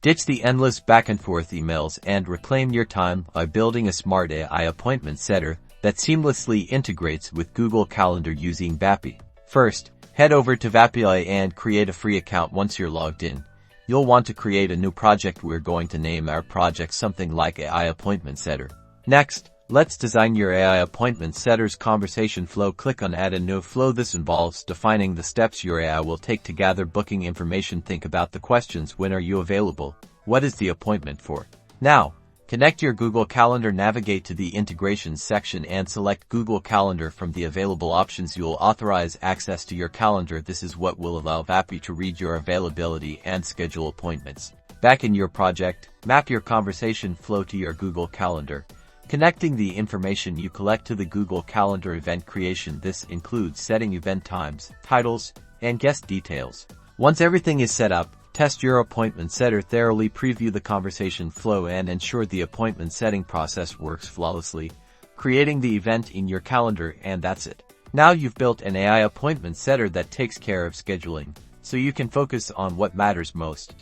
Ditch the endless back-and-forth emails and reclaim your time by building a smart AI appointment setter that seamlessly integrates with Google Calendar using Vapi. First, head over to Vapi and create a free account. Once you're logged in, you'll want to create a new project. We're going to name our project something like AI Appointment Setter. Next, let's design your AI Appointment Setter's conversation flow. Click on Add a new flow. This involves defining the steps your AI will take to gather booking information. Think about the questions: when are you available? What is the appointment for? Now, connect your Google Calendar. Navigate to the Integrations section and select Google Calendar. From the available options, you'll authorize access to your calendar. This is what will allow Vapi to read your availability and schedule appointments. Back in your project, map your conversation flow to your Google Calendar, connecting the information you collect to the Google Calendar event creation. This includes setting event times, titles, and guest details. Once everything is set up, test your appointment setter thoroughly. Preview the conversation flow and ensure the appointment setting process works flawlessly, creating the event in your calendar, and that's it. Now you've built an AI appointment setter that takes care of scheduling, so you can focus on what matters most.